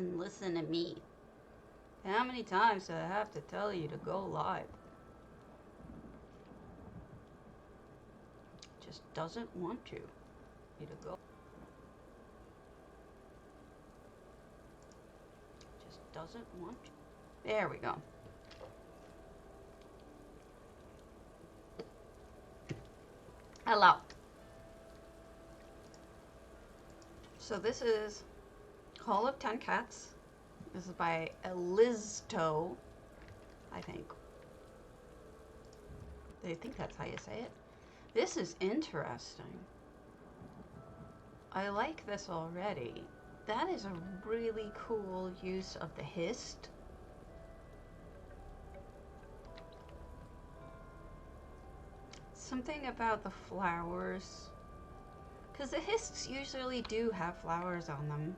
and listen to me. How many times do I have to tell you to go live? Just doesn't want to. You to go. Just doesn't want to. There we go. Hello. So this is Hall of 10 Cats. This is by Elizto, I think. I think that's how you say it. This is interesting. I like this already. That is a really cool use of the hist. Something about the flowers. Because the hists usually do have flowers on them.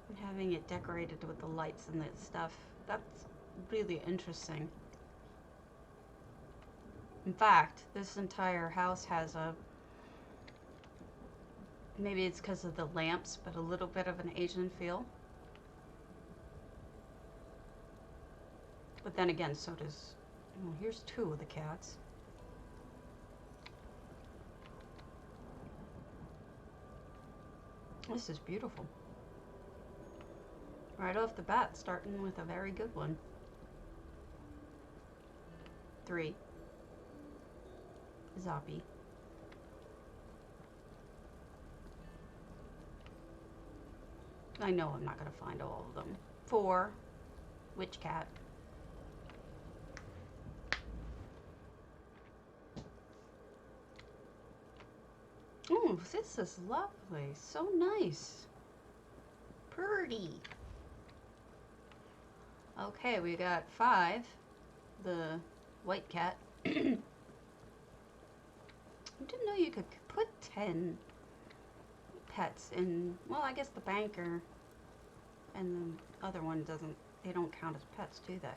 And having it decorated with the lights and that stuff, that's really interesting. In fact, this entire house has a, maybe it's because of the lamps, but a little bit of an Asian feel. But then again, so does, well, here's two of the cats. This is beautiful. Right off the bat, starting with a very good one. 3. Zombie. I know I'm not going to find all of them. 4. Witch cat. Oh, this is lovely. So nice. Pretty. Okay, we got 5. The white cat. I didn't know you could put 10 pets in. Well, I guess the banker and the other one doesn't, they don't count as pets, do they?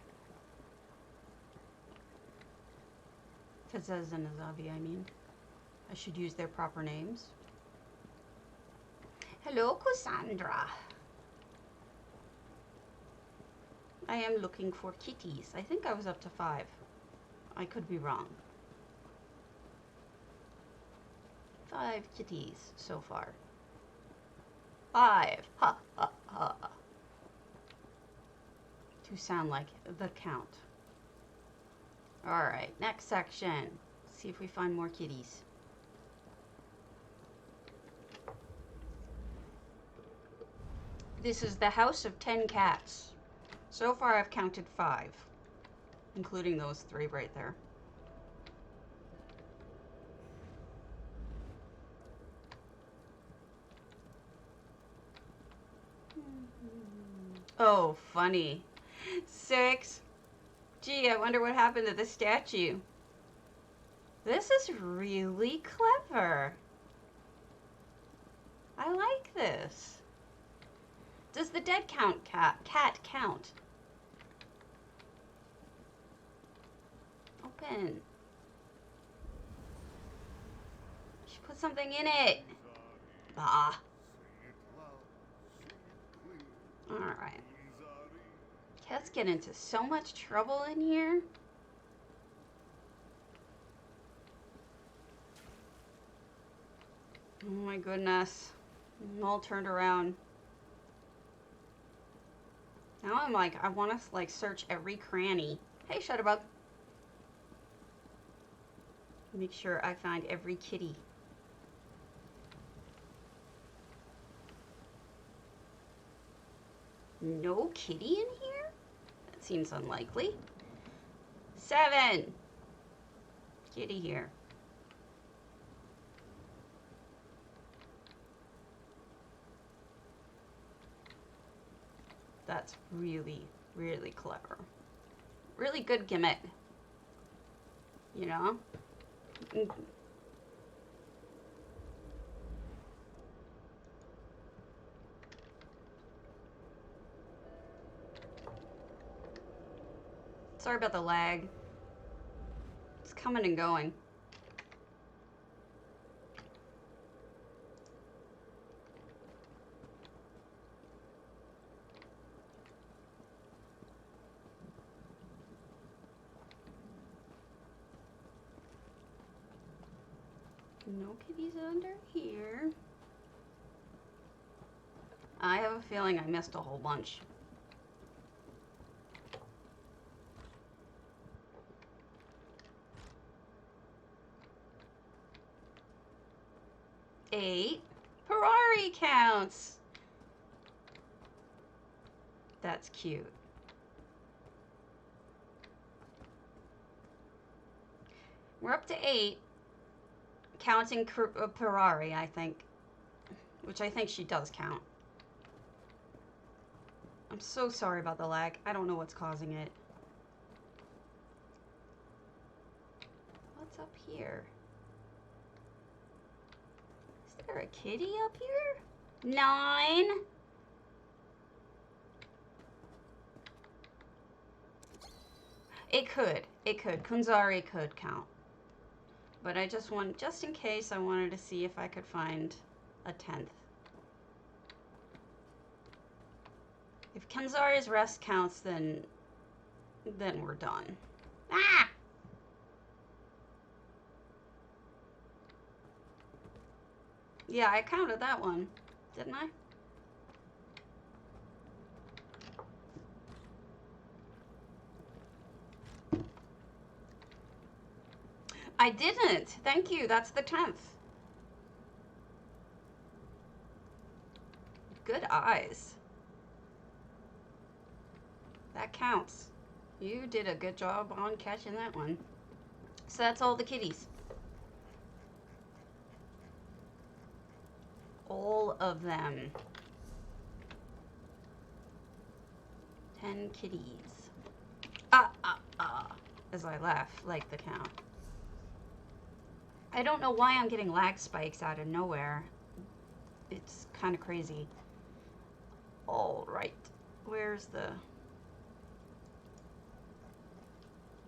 If it says in a zombie, I mean. I should use their proper names. Hello, Cassandra. I am looking for kitties. I think I was up to 5. I could be wrong. 5 kitties so far. 5. Ha ha ha. To sound like the count. Alright, next section. See if we find more kitties. This is the House of 10 Cats. So far I've counted 5. Including those 3 right there. Oh, funny. 6. Gee, I wonder what happened to the statue. This is really clever. I like this. Does the dead cat count? Open. She put something in it. Bah. Alright. Cats get into so much trouble in here. Oh my goodness. I'm all turned around. Now I'm like, I want to like search every cranny. Hey, Shutterbug. Make sure I find every kitty. No kitty in here? That seems unlikely. 7. Kitty here. That's really, really clever. Really good gimmick. You know? Sorry about the lag. It's coming and going. No kitties under here. I have a feeling I missed a whole bunch. Eight. Ferrari counts. That's cute. We're up to 8, counting Ferrari, I think. Which I think she does count. I'm so sorry about the lag. I don't know what's causing it. What's up here? Is there a kitty up here? 9. It could. It could. Kunzari could count. But I just in case, I wanted to see if I could find a 10th. If Kanzari's rest counts, then we're done. Ah! Yeah, I counted that one, didn't I? I didn't. Thank you. That's the 10th. Good eyes. That counts. You did a good job on catching that one. So that's all the kitties. All of them. 10 kitties. As I laugh, like the count. I don't know why I'm getting lag spikes out of nowhere. It's kind of crazy. All right. Where's the...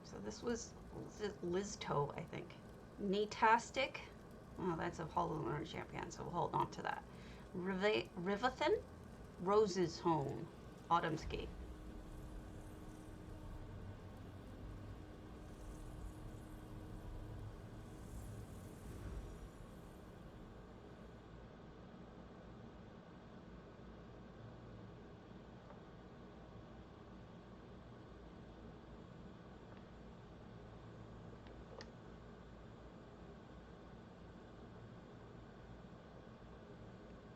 So this was Lizto, I think. Natastic. Oh, that's a Hollow Lunar Champion, so we'll hold on to that. Rivathan? Rose's Home. Autumn's Gate.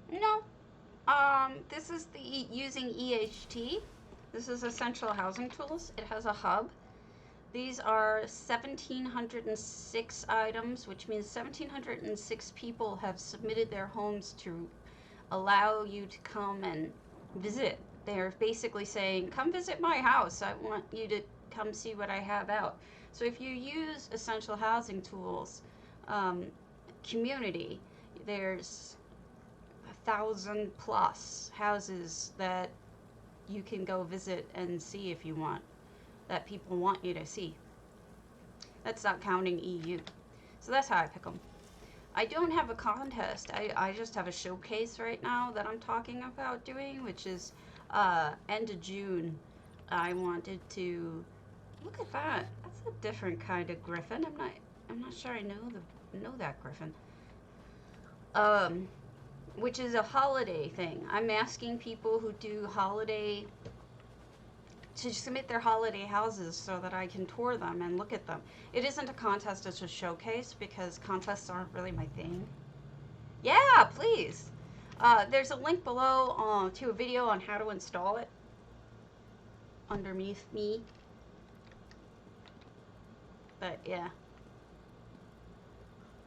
No. This is the using EHT. This is Essential Housing Tools. It has a hub. These are 1,706 items, which means 1,706 people have submitted their homes to allow you to come and visit. They're basically saying, come visit my house. I want you to come see what I have out. So if you use Essential Housing Tools community, there's 1,000+ houses that you can go visit and see if you want, that people want you to see. That's not counting EU. So that's how I pick them. I don't have a contest. I just have a showcase right now that I'm talking about doing, which is end of June. I wanted to look at that. That's a different kind of griffin. I'm not sure I know that griffin. Which is a holiday thing. I'm asking people who do holiday to submit their holiday houses so that I can tour them and look at them. It isn't a contest, it's a showcase because contests aren't really my thing. Yeah, please. There's a link below to a video on how to install it underneath me. But yeah.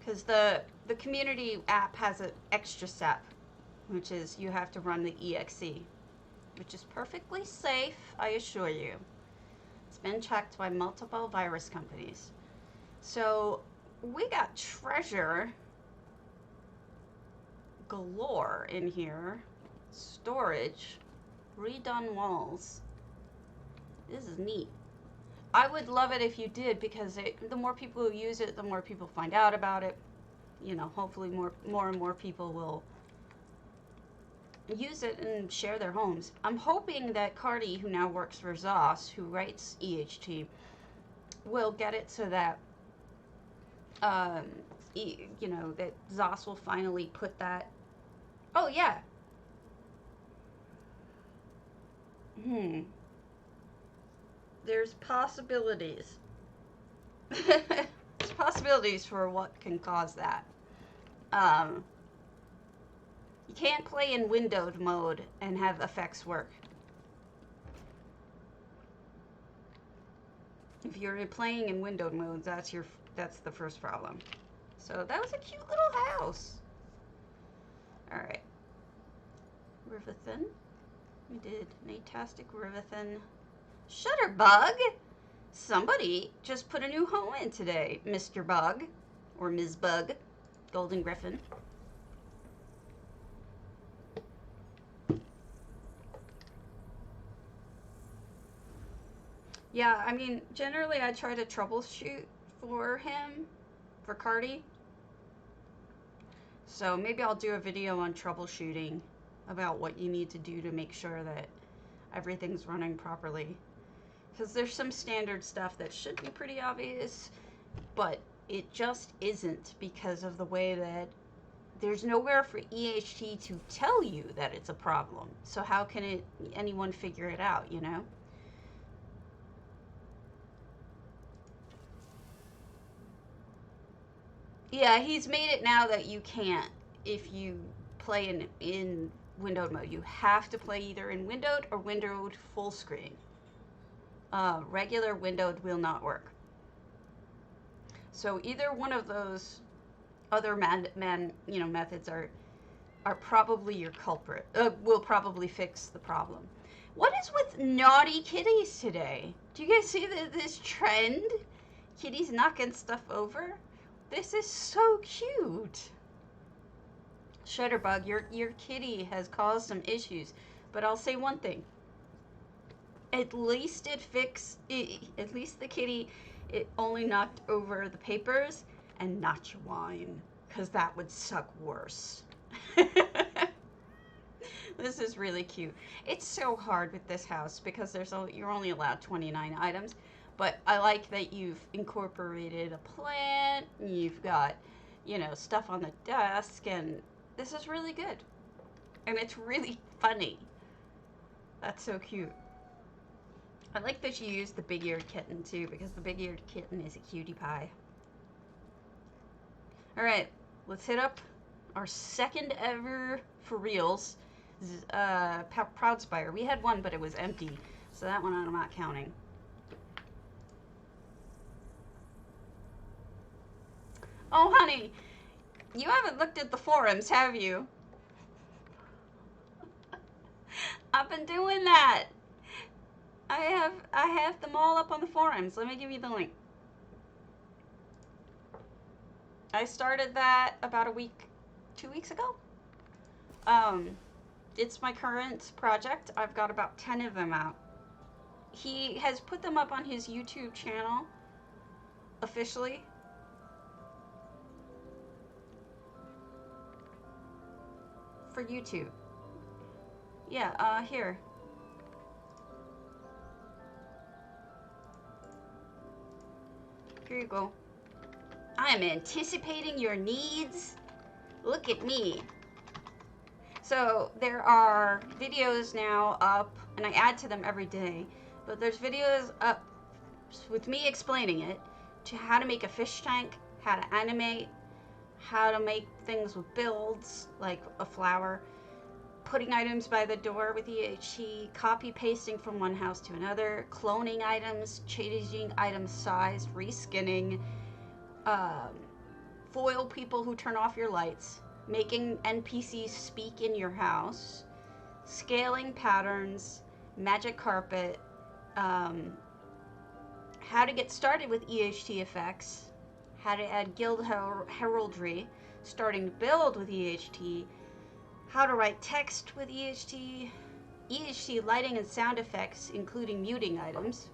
Because the community app has an extra step, which is you have to run the exe, which is perfectly safe, I assure you. It's been checked by multiple virus companies. So we got treasure galore in here. Storage, redone walls. This is neat. I would love it if you did, because the more people who use it, the more people find out about it. You know, hopefully more and more people will use it and share their homes. I'm hoping that Cardi, who now works for Zoss, who writes EHT, will get it so that you know, that Zos will finally put that. Oh, yeah. There's possibilities. There's possibilities for what can cause that. You can't play in windowed mode and have effects work. If you're playing in windowed mode, that's the first problem. So that was a cute little house. All right. Rivethin. We did Natastic Rivethin. Shutterbug. Somebody just put a new home in today, Mr. Bug or Ms. Bug. Golden Gryphon. Yeah, I mean, generally I try to troubleshoot for him, for Cardi. So maybe I'll do a video on troubleshooting about what you need to do to make sure that everything's running properly. Because there's some standard stuff that should be pretty obvious, but it just isn't because of the way that there's nowhere for EHT to tell you that it's a problem. So how can anyone figure it out, you know? Yeah, he's made it now that you can't if you play in windowed mode. You have to play either in windowed or windowed full screen. Regular windowed will not work. So either one of those other methods are probably your culprit. Will probably fix the problem. What is with naughty kitties today? Do you guys see this trend? Kitties knocking stuff over? This is so cute. Shutterbug, your kitty has caused some issues, but I'll say one thing. At least at least the kitty, it only knocked over the papers and not your wine, because that would suck worse. This is really cute. It's so hard with this house because you're only allowed 29 items. But I like that you've incorporated a plant, you've got, you know, stuff on the desk, and this is really good. And it's really funny. That's so cute. I like that you used the big-eared kitten, too, because the big-eared kitten is a cutie pie. Alright, let's hit up our second ever, for reals, Proudspire. We had one, but it was empty, so that one I'm not counting. Oh, honey, you haven't looked at the forums, have you? I've been doing that. I have them all up on the forums. Let me give you the link. I started that about 2 weeks ago. It's my current project. I've got about 10 of them out. He has put them up on his YouTube channel officially. For YouTube. Yeah, here. Here you go. I am anticipating your needs. Look at me. So there are videos now up, and I add to them every day, but there's videos up with me explaining it, to how to make a fish tank, how to animate, how to make things with builds, like a flower, putting items by the door with EHT, copy pasting from one house to another, cloning items, changing item size, reskinning, foil people who turn off your lights, making NPCs speak in your house, scaling patterns, magic carpet, how to get started with EHT effects, how to add guild heraldry, starting to build with EHT, how to write text with EHT, EHT lighting and sound effects, including muting items.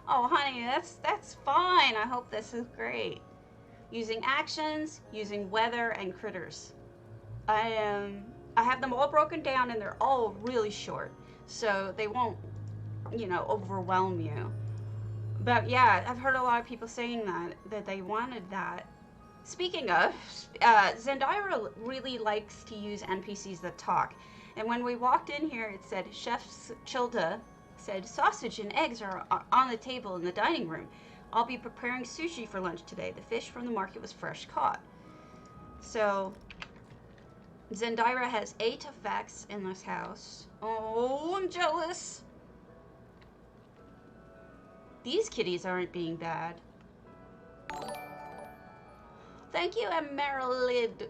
Oh, honey, that's fine. I hope this is great. Using actions, using weather, and critters. I have them all broken down, and they're all really short, so they won't, you know, overwhelm you. But yeah, I've heard a lot of people saying that they wanted that. Speaking of, Zendira really likes to use NPCs that talk. And when we walked in here, it said, Chef Childa said, sausage and eggs are on the table in the dining room. I'll be preparing sushi for lunch today. The fish from the market was fresh caught. So, Zendira has 8 effects in this house. Oh, I'm jealous. These kitties aren't being bad. Thank you, Amarylid.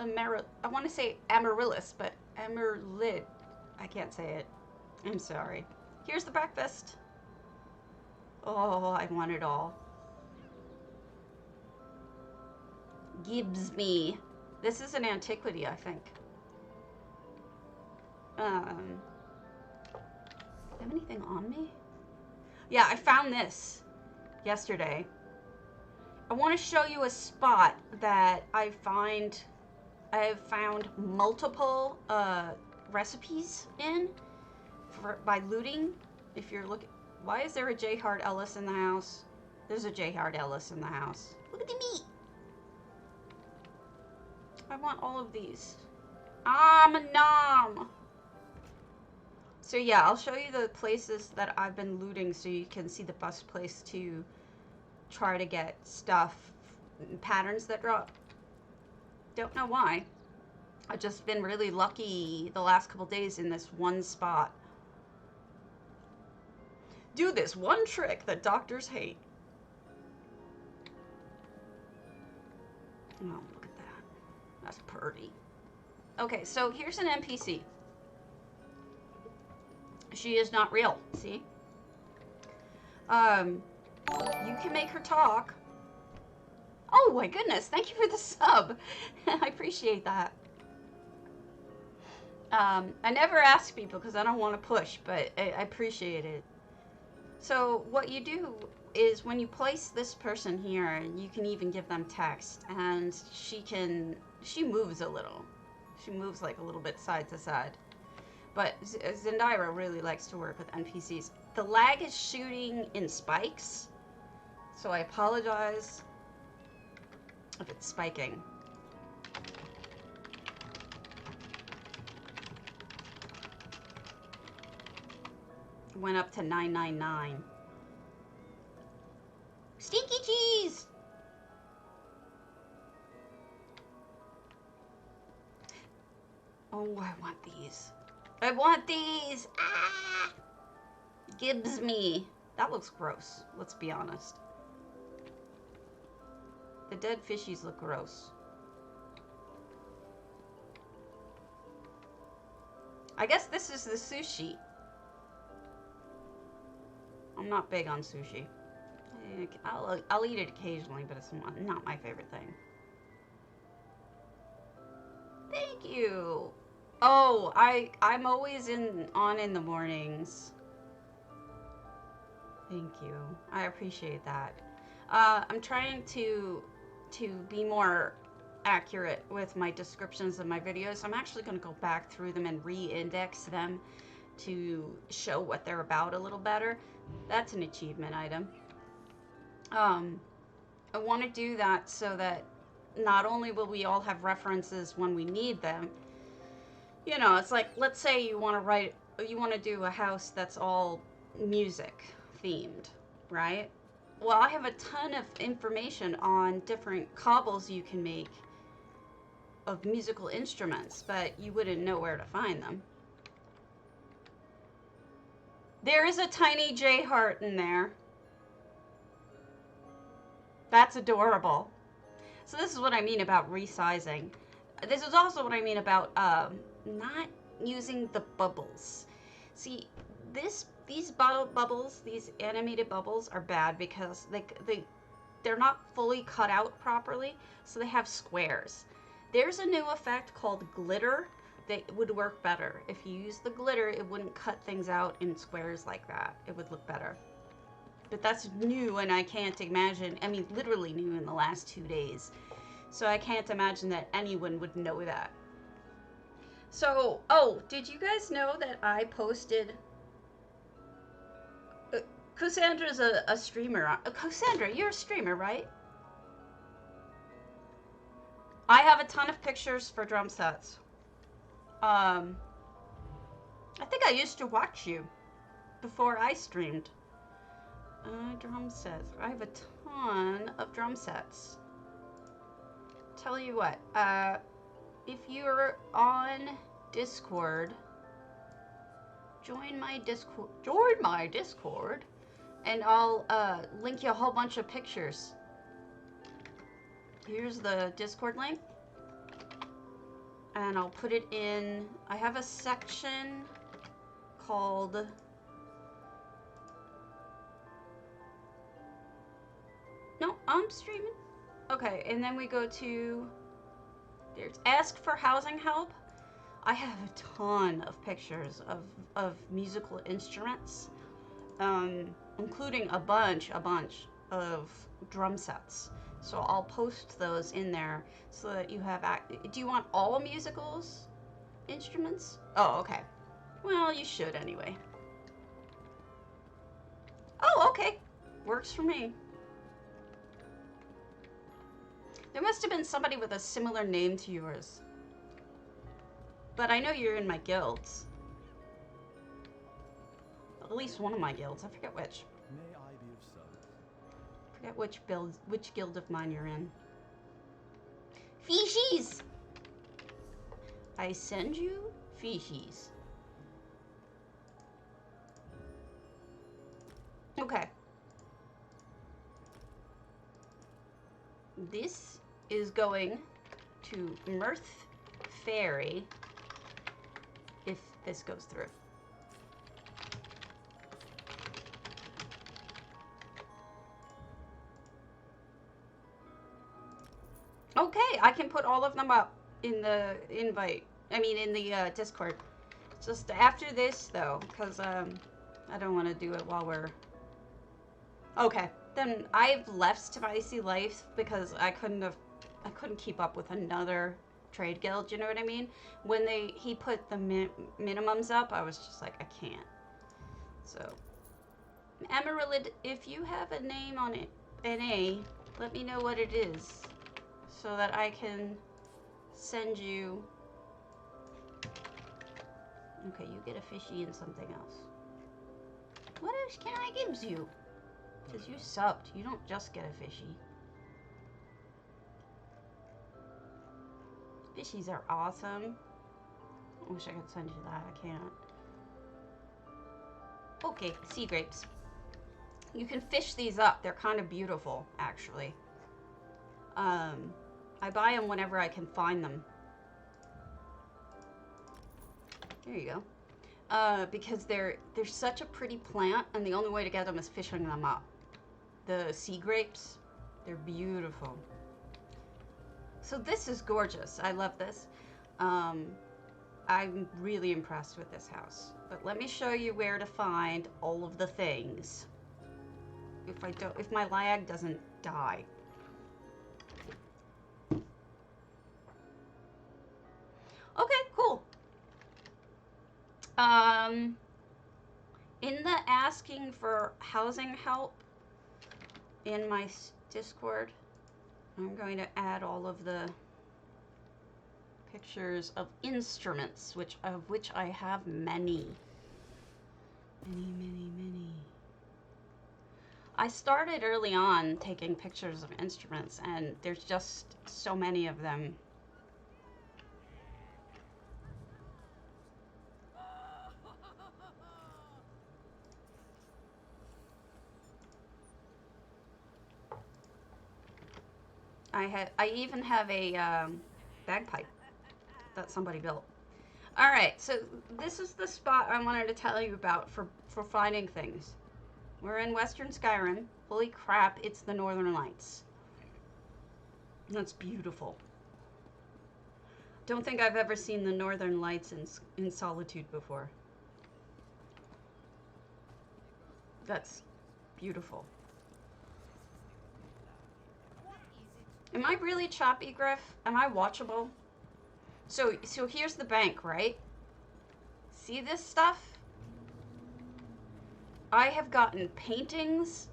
I want to say Amaryllis, but Amarylid. I can't say it. I'm sorry. Here's the breakfast. Oh, I want it all. Gibbs me. This is an antiquity, I think. Do I have anything on me? Yeah, I found this yesterday. I want to show you a spot that I've found multiple recipes in by looting. If you're looking, why is there a J. Hart Ellis in the house? There's a J. Hart Ellis in the house. Look at the meat. I want all of these. Nom. So yeah, I'll show you the places that I've been looting so you can see the best place to try to get stuff, patterns that drop. Don't know why. I've just been really lucky the last couple days in this one spot. Do this one trick that doctors hate. Oh, look at that. That's pretty. Okay, so here's an NPC. She is not real, see? You can make her talk. Oh my goodness, thank you for the sub. I appreciate that. I never ask people because I don't want to push, but I appreciate it. So what you do is when you place this person here, you can even give them text, and she moves a little. She moves like a little bit side to side. But Zendira really likes to work with NPCs. The lag is shooting in spikes, so I apologize if it's spiking. Went up to 999. Stinky cheese! Oh, I want these. I want these! Ah! Gibbs me. That looks gross, let's be honest. The dead fishies look gross. I guess this is the sushi. I'm not big on sushi. I'll eat it occasionally, but it's not my favorite thing. Thank you. Oh, I'm always on in the mornings. Thank you. I appreciate that. I'm trying to be more accurate with my descriptions of my videos. I'm actually going to go back through them and re-index them to show what they're about a little better. That's an achievement item. I want to do that so that not only will we all have references when we need them, you know, it's like, let's say you want to do a house that's all music themed, right? Well, I have a ton of information on different cobbles you can make of musical instruments, but you wouldn't know where to find them. There is a tiny J Heart in there. That's adorable. So this is what I mean about resizing. This is also what I mean about not using the bubbles. See, these bubbles, these animated bubbles are bad because they're not fully cut out properly, so they have squares. There's a new effect called glitter that would work better. If you use the glitter, it wouldn't cut things out in squares like that. It would look better. But that's new, and I can't imagine, I mean, literally new in the last 2 days. So I can't imagine that anyone would know that. So, oh, did you guys know that I posted Cassandra's a streamer. Cassandra, you're a streamer, right? I have a ton of pictures for drum sets. I think I used to watch you before I streamed. Drum sets. I have a ton of drum sets. Tell you what, if you're on Discord, join my Discord, and I'll link you a whole bunch of pictures. Here's the Discord link, and I'll put it in. I have a section called no, I'm streaming. Okay, and then we go to there's Ask for Housing Help. I have a ton of pictures of musical instruments, including a bunch of drum sets. So I'll post those in there so that you have. Do you want all musicals instruments? Oh, okay. Well, you should anyway. Oh, okay. Works for me. There must have been somebody with a similar name to yours. But I know you're in my guilds. At least one of my guilds. I forget which. May I be of service? Forget which guild of mine you're in. Fishies! I send you fishies. Okay. This is going to Mirth Fairy if this goes through. Okay, I can put all of them up in the invite. I mean, in the Discord. Just after this, though, because I don't want to do it while we're... Okay, then I've left Spicy Life because I couldn't keep up with another trade guild, you know what I mean? When he put the minimums up, I was just like, I can't. So, Emerald, if you have a name on it, NA, let me know what it is so that I can send you. Okay, you get a fishy and something else. What else can I give you? Because you subbed. You don't just get a fishy. Fishies are awesome. I wish I could send you that. I can't. Okay, sea grapes. You can fish these up. They're kind of beautiful, actually. I buy them whenever I can find them. There you go. Because they're such a pretty plant, and the only way to get them is fishing them up. The sea grapes, they're beautiful. So this is gorgeous. I love this. I'm really impressed with this house. But let me show you where to find all of the things. If my lag doesn't die. Okay, cool. In the asking for housing help in my Discord, I'm going to add all of the pictures of instruments, of which I have many. Many. I started early on taking pictures of instruments, and there's just so many of them. I even have a bagpipe that somebody built. All right, so this is the spot I wanted to tell you about for finding things. We're in Western Skyrim. Holy crap, it's the Northern Lights. That's beautiful. Don't think I've ever seen the Northern Lights in Solitude before. That's beautiful. Am I really choppy, Griff? Am I watchable? So here's the bank, right? See this stuff? I have gotten paintings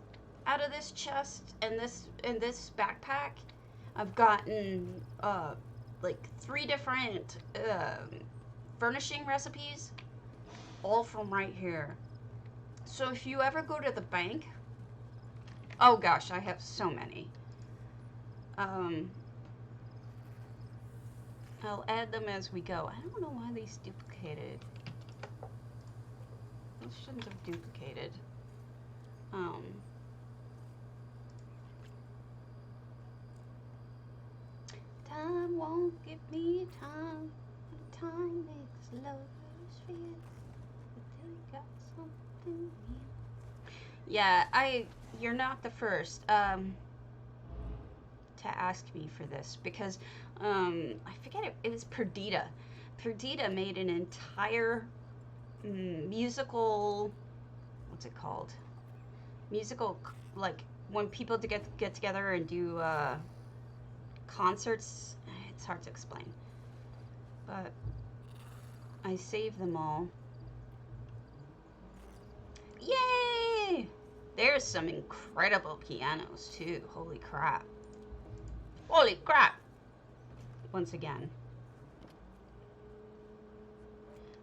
out of this chest and this backpack. I've gotten like 3 different furnishing recipes, all from right here. So if you ever go to the bank, oh gosh, I have so many. I'll add them as we go. I don't know why these duplicated. Those shouldn't have duplicated. Time won't give me time. Time makes lovers feel that they got something new. Yeah, you're not the first to ask me for this, because I forget it was Perdita. Perdita made an entire musical, what's it called? Musical, like when people get together and do concerts. It's hard to explain, but I saved them all. Yay! There's some incredible pianos too. Holy crap. Holy crap! Once again.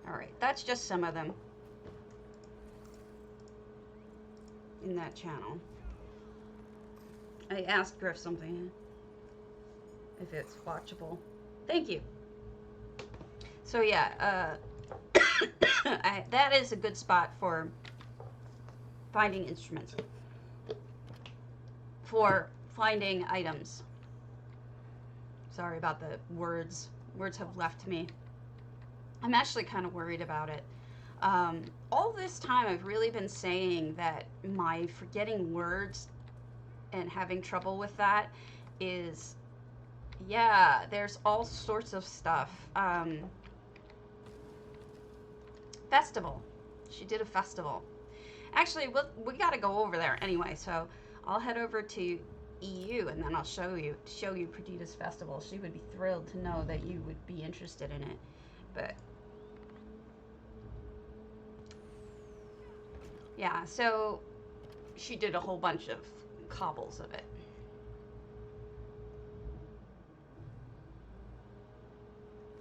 Alright, that's just some of them in that channel. I asked Griff something, if it's watchable. Thank you. So yeah, that is a good spot for finding instruments, for finding items. Sorry about the words. Words have left me. I'm actually kind of worried about it. All this time I've really been saying that my forgetting words and having trouble with that is, yeah, there's all sorts of stuff. Festival. She did a festival. Actually, we got to go over there anyway, so I'll head over to EU and then I'll show you Perdita's festival. She would be thrilled to know that you would be interested in it. But yeah, so she did a whole bunch of cobbles of it.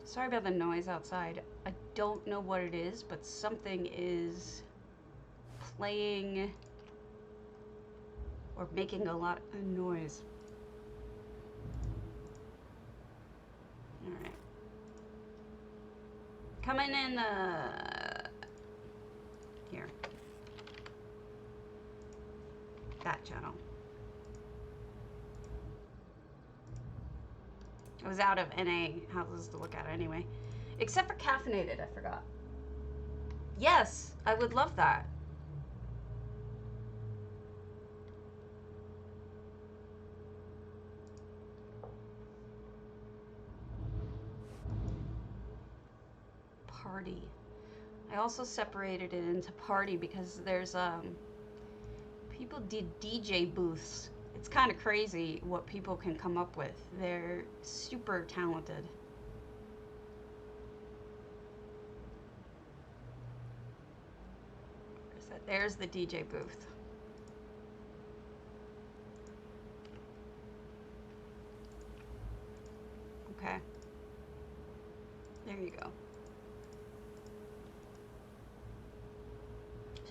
Sorry about the noise outside. I don't know what it is, but something is playing or making a lot of noise. Alright. Coming in here. That channel. I was out of NA houses to look at anyway. Except for caffeinated, I forgot. Yes, I would love that. Party. I also separated it into party because there's people did DJ booths. It's kind of crazy what people can come up with. They're super talented. Where's that? There's the DJ booth. Okay. There you go.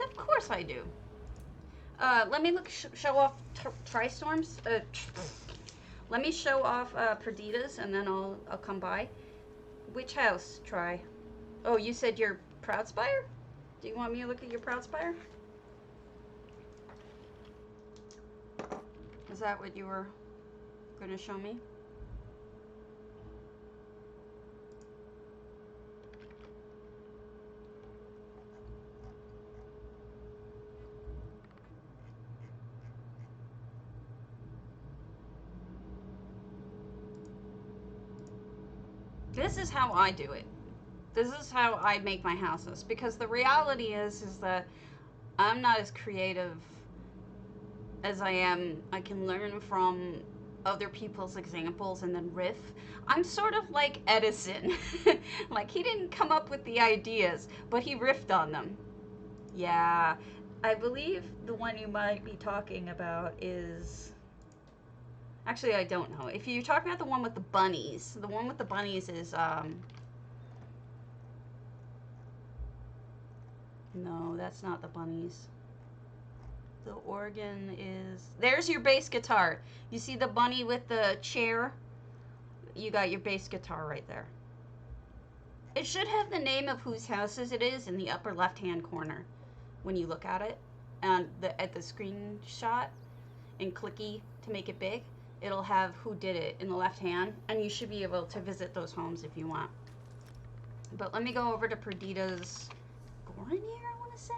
Of course I do. Let me show off Tristorms. Let me show off Perdita's, and then I'll come by. Which house, Try? Oh, you said you're Proudspire? Do you want me to look at your Proudspire? Is that what you were going to show me? This is how I do it. This is how I make my houses, because the reality is that I'm not as creative as I am. I can learn from other people's examples and then riff. I'm sort of like Edison. Like, he didn't come up with the ideas, but he riffed on them. Yeah, I believe the one you might be talking about is... Actually, I don't know. If you're talking about the one with the bunnies, the one with the bunnies is, no, that's not the bunnies. The organ is... There's your bass guitar. You see the bunny with the chair? You got your bass guitar right there. It should have the name of whose houses it is in the upper left-hand corner when you look at it. And at the screenshot, and clicky to make it big, it'll have who did it in the left hand, and you should be able to visit those homes if you want. But let me go over to Perdita's Gorinier, I want to say.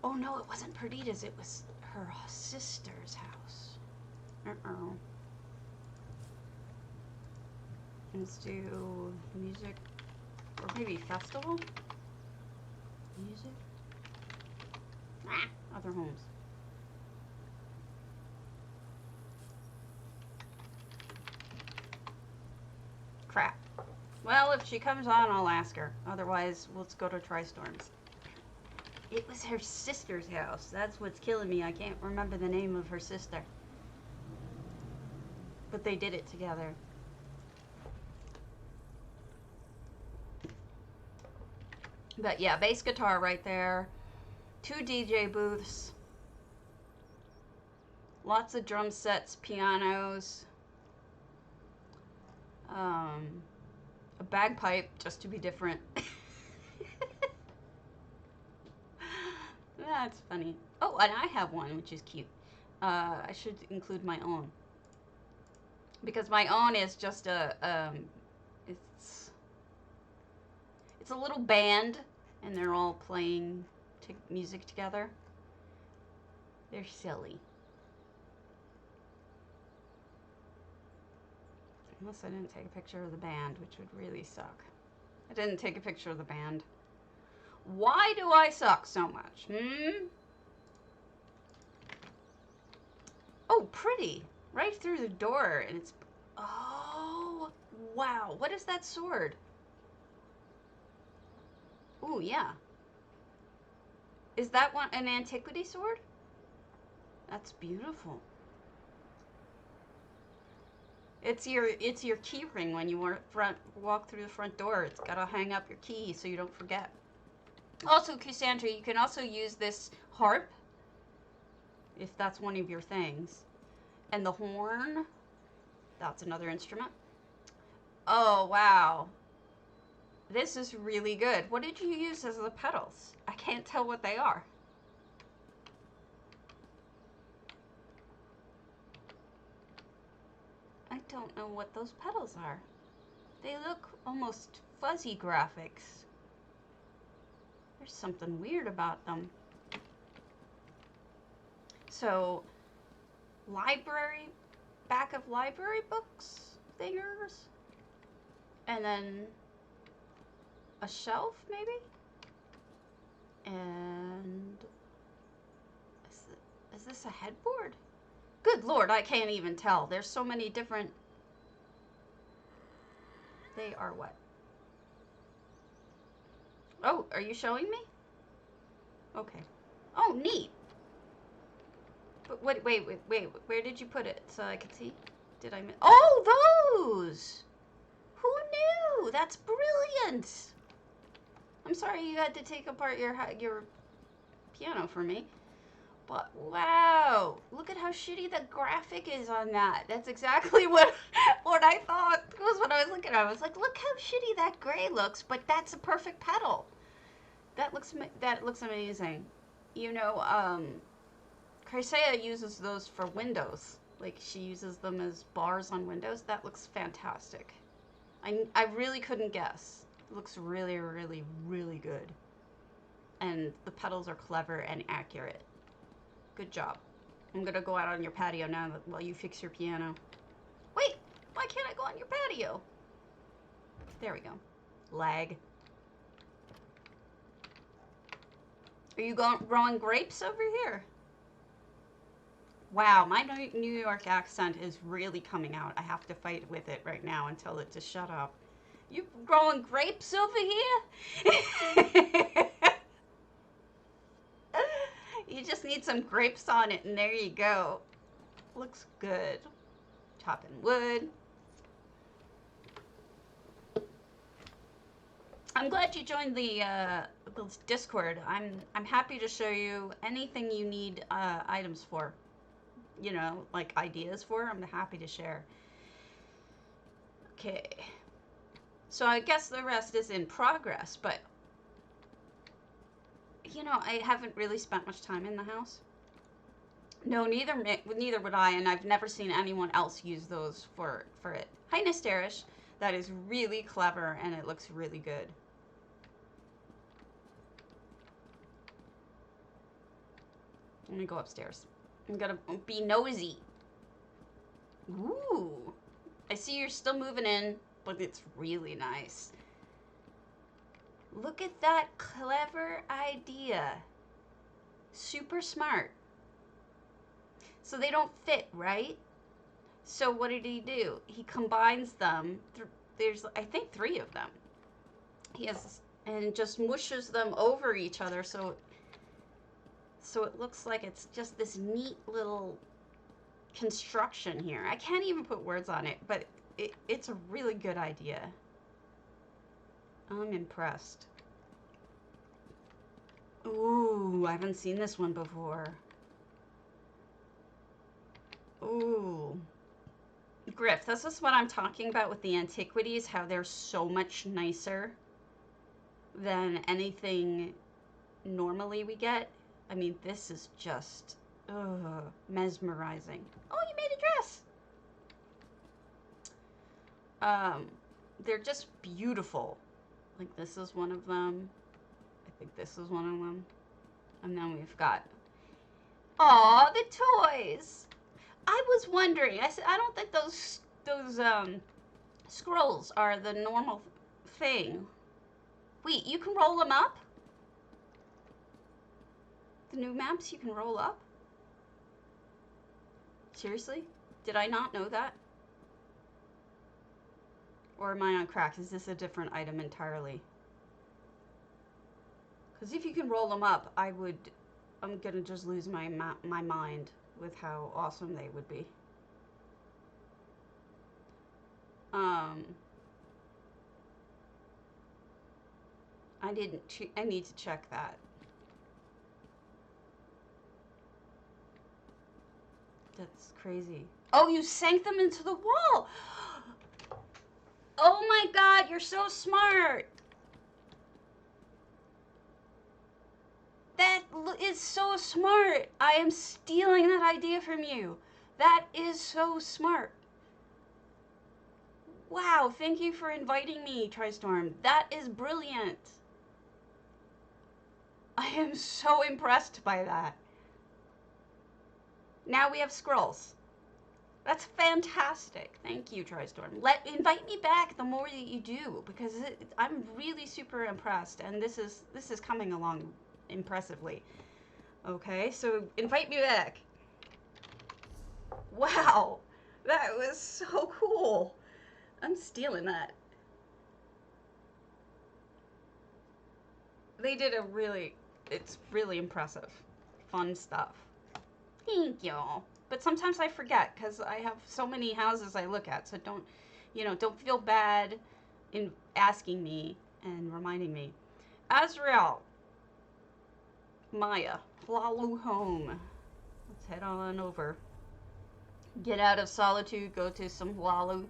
Oh no, it wasn't Perdita's, it was her sister's house. Uh-oh. Let's do music, or maybe festival? Music? Ah, other homes. Crap. Well, if she comes on, I'll ask her. Otherwise, let's go to Tri-Storms. It was her sister's house. That's what's killing me. I can't remember the name of her sister. But they did it together. But yeah, bass guitar right there. 2 DJ booths. Lots of drum sets, pianos. A bagpipe, just to be different. That's funny. Oh, and I have one, which is cute. I should include my own. Because my own is just a, it's a little band, and they're all playing music together. They're silly. Unless I didn't take a picture of the band, which would really suck. I didn't take a picture of the band. Why do I suck so much? Oh, pretty. Right through the door, and it's... Oh, wow. What is that sword? Ooh, yeah. Is that one an antiquity sword? That's beautiful. It's your key ring when you walk through the front door. It's gotta hang up your key so you don't forget. Also, Cassandra, you can also use this harp if that's one of your things. And the horn, that's another instrument. Oh, wow. This is really good. What did you use as the pedals? I can't tell what they are. I don't know what those pedals are. They look almost fuzzy graphics. There's something weird about them. So, library, back of library books, thingers, and then a shelf, maybe? And is this a headboard? Good Lord, I can't even tell. There's so many different... They are what? Oh, are you showing me? Okay. Oh, neat. But wait, where did you put it so I could see? Did I miss? Oh, those! Who knew? That's brilliant! I'm sorry you had to take apart your piano for me. But wow, look at how shitty the graphic is on that. That's exactly what I thought was what I was looking at. I was like, look how shitty that gray looks, but that's a perfect pedal. That looks amazing. You know, Chrysaea uses those for windows. Like, she uses them as bars on windows. That looks fantastic. I really couldn't guess. It looks really, really, really good. And the pedals are clever and accurate. Good job. I'm gonna go out on your patio now while you fix your piano. Wait, why can't I go on your patio? There we go. Lag. Are you growing grapes over here? Wow, my New York accent is really coming out. I have to fight with it right now and tell it to shut up. You growing grapes over here? You just need some grapes on it, and there you go. Looks good. Chopping wood. I'm glad you joined the Discord. I'm happy to show you anything you need items for. You know, like ideas for. I'm happy to share. Okay. So I guess the rest is in progress, but you know, I haven't really spent much time in the house. No, neither would I, and I've never seen anyone else use those for it. Hi, Nestarish. That is really clever, and it looks really good. I'm gonna go upstairs. I'm gonna be nosy. Ooh. I see you're still moving in, but it's really nice. Look at that clever idea. Super smart. So they don't fit, right? So what did he do? He combines them. There's, I think, 3 of them. He has, and just mushes them over each other, so it looks like it's just this neat little construction here. I can't even put words on it, but it's a really good idea. I'm impressed. Ooh, I haven't seen this one before. Ooh. Griff, this is what I'm talking about with the antiquities, how they're so much nicer than anything normally we get. I mean, this is just mesmerizing. Oh, you made a dress! They're just beautiful. Like, this is one of them. I think this is one of them. And then we've got... Aw, the toys! I was wondering. I said, I don't think those scrolls are the normal thing. Wait, you can roll them up? The new maps you can roll up? Seriously? Did I not know that? Or am I on crack? Is this a different item entirely? Because if you can roll them up, I'm gonna just lose my mind with how awesome they would be. I need to check that. That's crazy. Oh, you sank them into the wall! Oh my god, you're so smart! That is so smart! I am stealing that idea from you. That is so smart. Wow, thank you for inviting me, Tristorm. That is brilliant. I am so impressed by that. Now we have scrolls. That's fantastic. Thank you, Tristorm. Invite me back the more that you do, because I'm really super impressed, and this is coming along impressively. Okay, so invite me back. Wow, that was so cool. I'm stealing that. They did it's really impressive. Fun stuff. Thank you. But sometimes I forget because I have so many houses I look at, so don't feel bad in asking me and reminding me. Azrael. Maya. Follow home. Let's head on over. Get out of solitude, go to some Walu.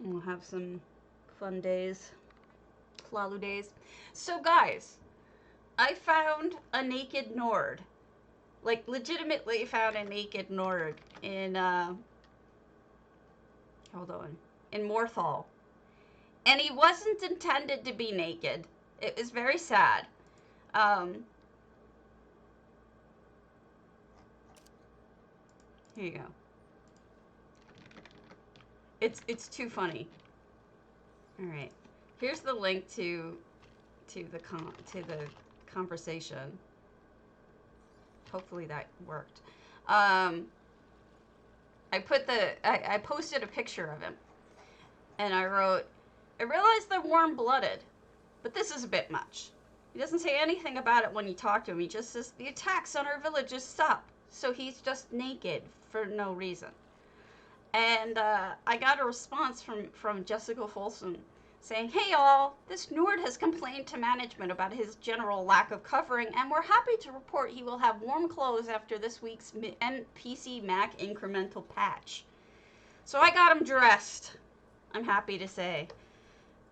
We'll have some fun days. Flalu days. So guys, I found a naked Nord. Like, legitimately found a naked Nord in, hold on, in Morthal. And he wasn't intended to be naked. It was very sad. Here you go. It's too funny. All right. Here's the link to the conversation. Hopefully that worked. I posted a picture of him, and I wrote, I realized they're warm-blooded. But this is a bit much. He doesn't say anything about it when you talk to him. He just says, the attacks on our villages stop. So he's just naked for no reason. And I got a response from Jessica Folsom saying, hey all, this Nord has complained to management about his general lack of covering, and we're happy to report he will have warm clothes after this week's PC Mac incremental patch. So I got him dressed, I'm happy to say.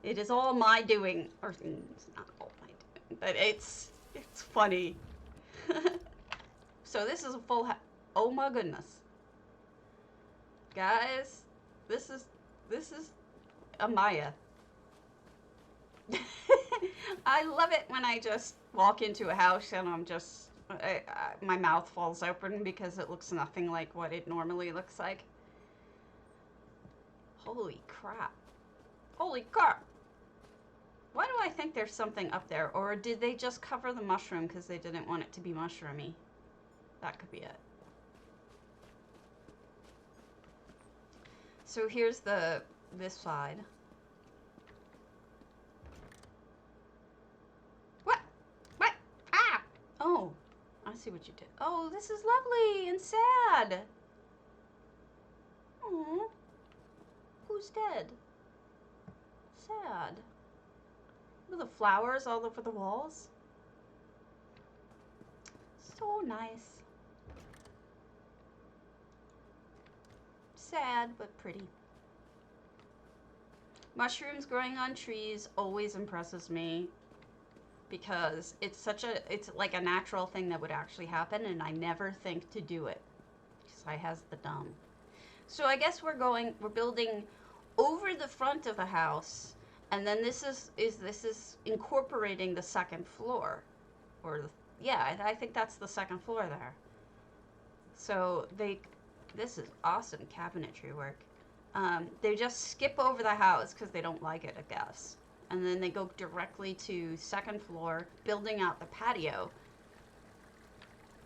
It is all my doing, or it's not all my doing, but it's funny. So this is a full oh my goodness. Guys, this is Amaya. I love it when I just walk into a house and I'm just, my mouth falls open because it looks nothing like what it normally looks like. Holy crap. Holy crap. Why do I think there's something up there? Or did they just cover the mushroom because they didn't want it to be mushroomy? That could be it. So here's this side. What? Ah! Oh, I see what you did. Oh, this is lovely and sad. Oh, who's dead? Sad. With the flowers all over the walls. So nice. Sad, but pretty. Mushrooms growing on trees always impresses me because it's like a natural thing that would actually happen, and I never think to do it because I has the dumb. So I guess we're building over the front of the house, and then this is incorporating the second floor, or yeah, I think that's the second floor there. So this is awesome cabinetry work. They just skip over the house because they don't like it, I guess. And then they go directly to second floor, building out the patio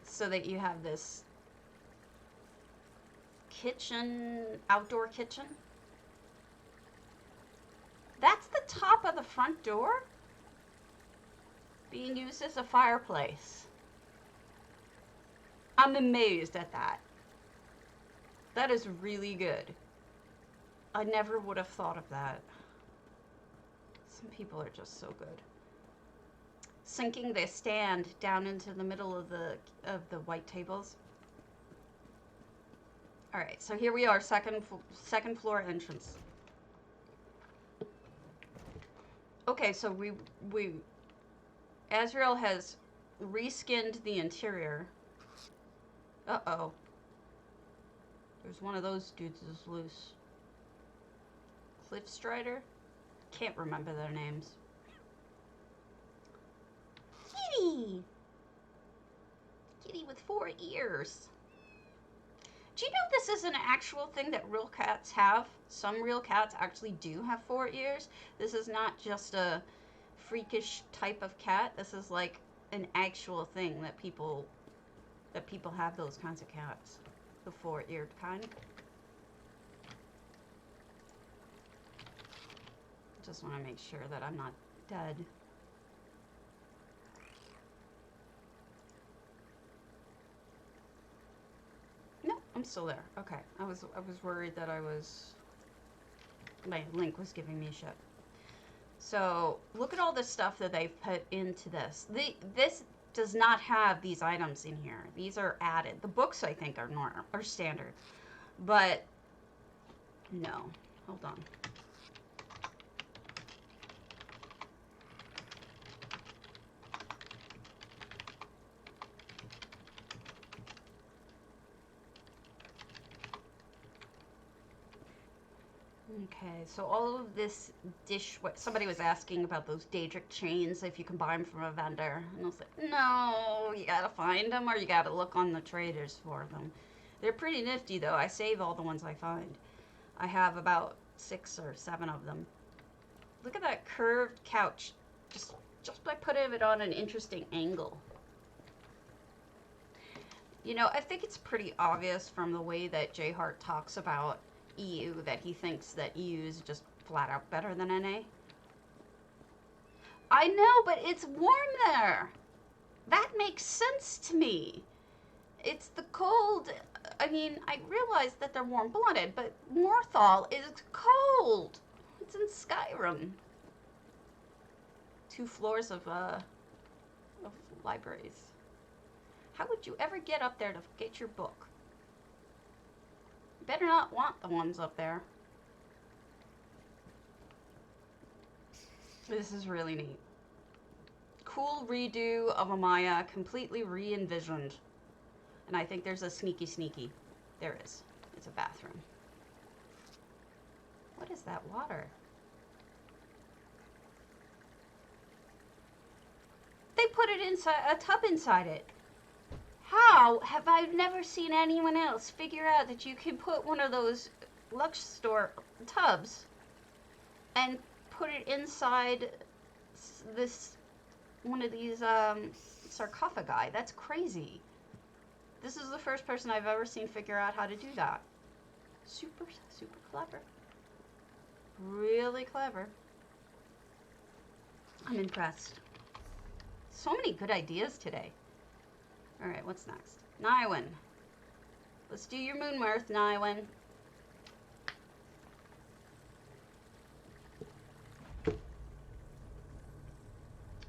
so that you have this kitchen, outdoor kitchen. That's the top of the front door being used as a fireplace. I'm amazed at that. That is really good. I never would have thought of that. Some people are just so good. Sinking the stand down into the middle of the white tables. All right, so here we are, second floor entrance. Okay, so we Azrael has reskinned the interior. Uh-oh. There's one of those dudes is loose. Cliff Strider? Can't remember their names. Kitty! Kitty with 4 ears. Do you know this is an actual thing that real cats have? Some real cats actually do have 4 ears. This is not just a freakish type of cat. This is like an actual thing that people have, those kinds of cats. The 4-eared kind. Just want to make sure that I'm not dead. No, I'm still there. Okay. I was worried that my link was giving me shit. So look at all this stuff that they've put into this. This does not have these items in here. These are added. The books, I think, are standard. But no. Hold on. Okay, so all of this somebody was asking about those Daedric chains, if you can buy them from a vendor. And I was like, no, you gotta find them or you gotta look on the traders for them. They're pretty nifty though. I save all the ones I find. I have about 6 or 7 of them. Look at that curved couch. Just by putting it on an interesting angle. You know, I think it's pretty obvious from the way that J Hart talks about EU that he thinks that EU is just flat out better than NA. I know, but it's warm there. That makes sense to me. It's the cold. I mean, I realize that they're warm-blooded, but Morthal is cold. It's in Skyrim. 2 floors of libraries. How would you ever get up there to get your book? You better not want the ones up there. This is really neat. Cool redo of Amaya, completely re-envisioned. And I think there's a sneaky. There is. It's a bathroom. What is that water? They put it inside, a tub inside it. How have I never seen anyone else figure out that you can put one of those Lux store tubs and put it inside this, one of these sarcophagi? That's crazy. This is the first person I've ever seen figure out how to do that. Super clever. Really clever. I'm impressed. So many good ideas today. Alright, what's next? Nywin. Let's do your moonmirth, Nywin.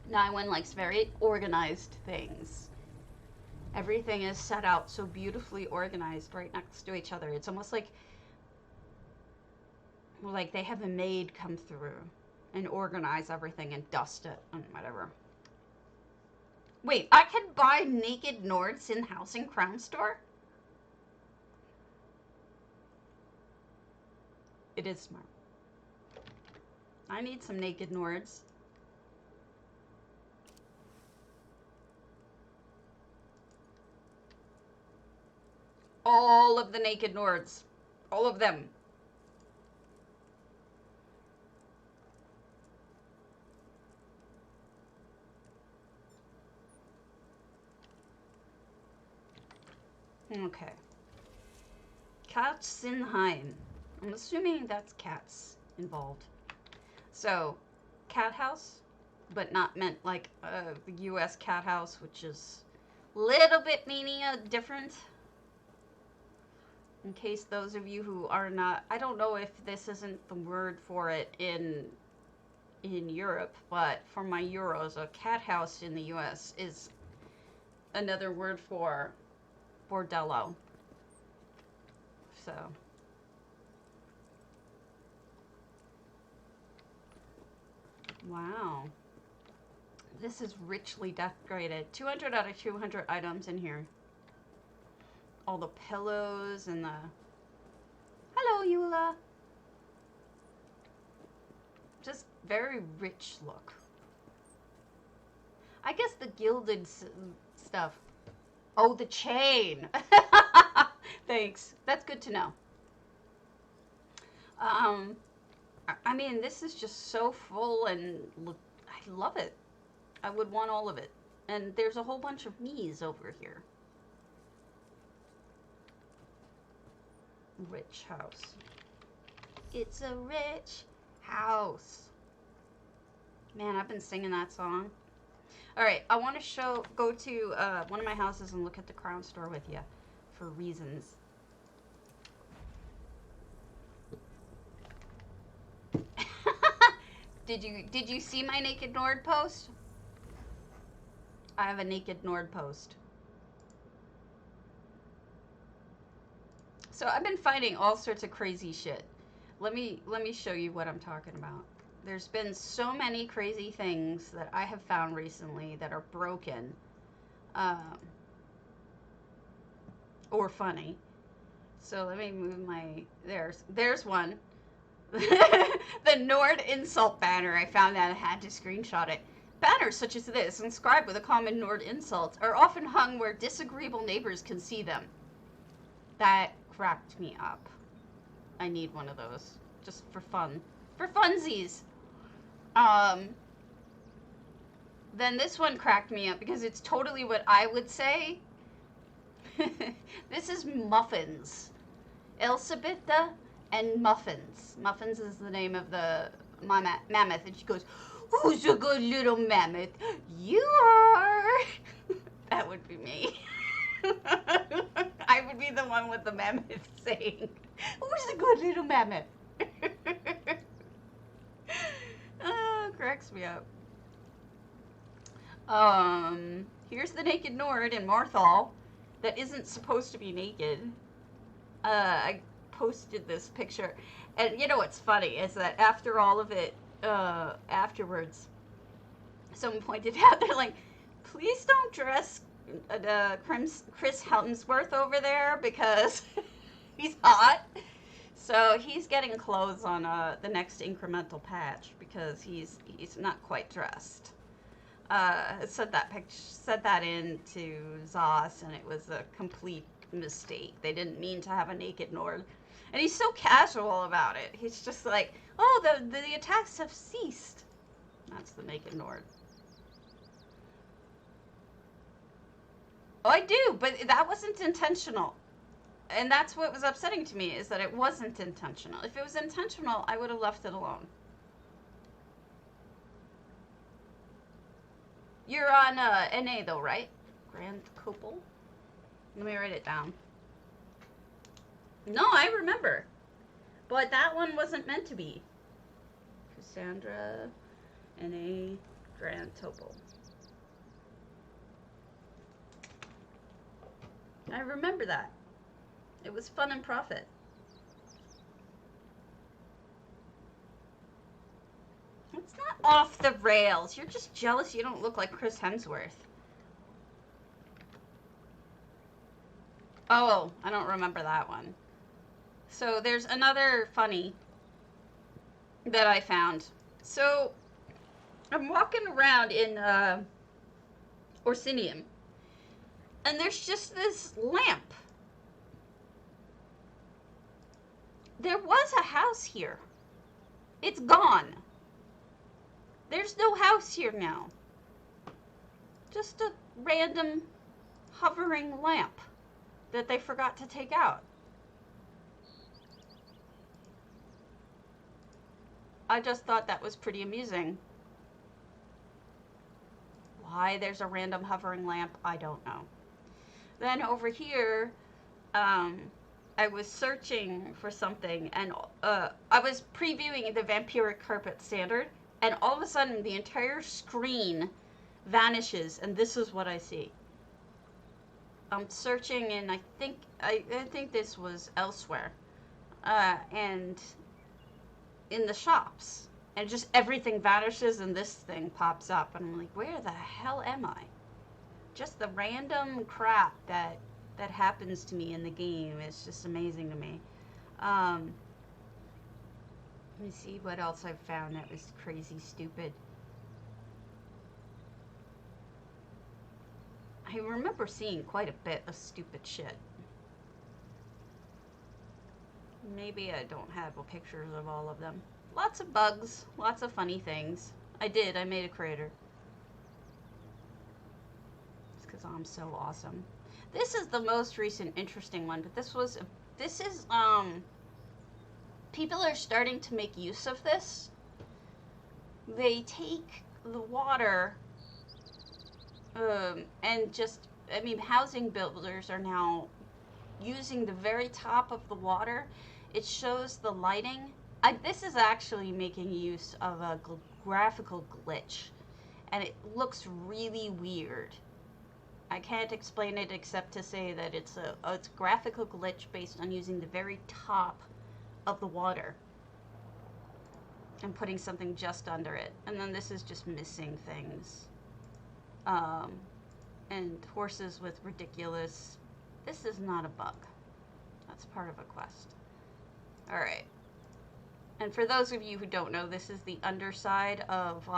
Nywin likes very organized things. Everything is set out so beautifully organized right next to each other. It's almost like they have a maid come through and organize everything and dust it and whatever. Wait, I can buy naked Nords in Housing Crown Store? It is smart. I need some naked Nords. All of the naked Nords. All of them. Okay. Katzchenheim. I'm assuming that's cats involved. So, cat house, but not meant like the U.S. cat house, which is a little bit meaning different. In case those of you who are not, I don't know if this isn't the word for it in Europe, but for my euros, a cat house in the U.S. is another word for bordello. So. Wow. This is richly decorated. 200 out of 200 items in here. All the pillows and the... Hello, Eula. Just very rich look. I guess the gilded stuff. Oh, the chain. Thanks. That's good to know. I mean, this is just so full and I love it. I would want all of it. And there's a whole bunch of me's over here. Rich house. It's a rich house. Man, I've been singing that song. Alright, I want to go to one of my houses and look at the Crown Store with you for reasons. Did you see my Naked Nord post? I have a Naked Nord post. So I've been finding all sorts of crazy shit. Let me show you what I'm talking about. There's been so many crazy things that I have found recently that are broken. Or funny. So let me move my... There's one. The Nord insult banner. I found that and had to screenshot it. Banners such as this, inscribed with a common Nord insult, are often hung where disagreeable neighbors can see them. That cracked me up. I need one of those. Just for fun. For funsies! Then this one cracked me up because it's totally what I would say. This is muffins. Elsabetha and Muffins. Muffins is the name of the mammoth. And she goes, Who's a good little mammoth? You are. That would be me. I would be the one with the mammoth saying, who's a good little mammoth? Oh, cracks me up. Here's the naked Nord in Marthal that isn't supposed to be naked. I posted this picture, and you know what's funny is that after all of it, afterwards, someone pointed out, they're like, please don't dress Chris Hemsworth over there because he's hot. So he's getting clothes on the next incremental patch because he's not quite dressed. Said that into Zos, and it was a complete mistake. They didn't mean to have a naked Nord, and he's so casual about it. He's just like, oh, the attacks have ceased. That's the naked Nord. Oh, I do, but that wasn't intentional. And that's what was upsetting to me, is that it wasn't intentional. If it was intentional, I would have left it alone. You're on NA though, right? Grand Copal? Let me write it down. No, I remember. But that one wasn't meant to be. Cassandra, NA, Grand Topol. I remember that. It was fun and profit. It's not off the rails. You're just jealous you don't look like Chris Hemsworth. Oh, I don't remember that one. So there's another funny that I found. So I'm walking around in Orsinium, and there's just this lamp. There was a house here. It's gone. There's no house here now. Just a random hovering lamp that they forgot to take out. I just thought that was pretty amusing. Why there's a random hovering lamp, I don't know. Then over here, I was searching for something, and I was previewing the Vampiric Carpet Standard, and all of a sudden the entire screen vanishes, and this is what I see. I'm searching, and I think this was elsewhere, and in the shops, and just everything vanishes, and this thing pops up, and I'm like, where the hell am I? Just the random crap that happens to me in the game is just amazing to me. Let me see what else I've found that was crazy stupid. I remember seeing quite a bit of stupid shit. Maybe I don't have pictures of all of them. Lots of bugs, lots of funny things. I made a crater. It's because I'm so awesome. This is the most recent interesting one, but this is people are starting to make use of this. They take the water, and just, I mean, housing builders are now using the very top of the water. It shows the lighting. This is actually making use of a graphical glitch, and it looks really weird. I can't explain it except to say that it's a graphical glitch based on using the very top of the water and putting something just under it. And then this is just missing things. And horses with ridiculous... This is not a bug. That's part of a quest. Alright. And for those of you who don't know, this is the underside of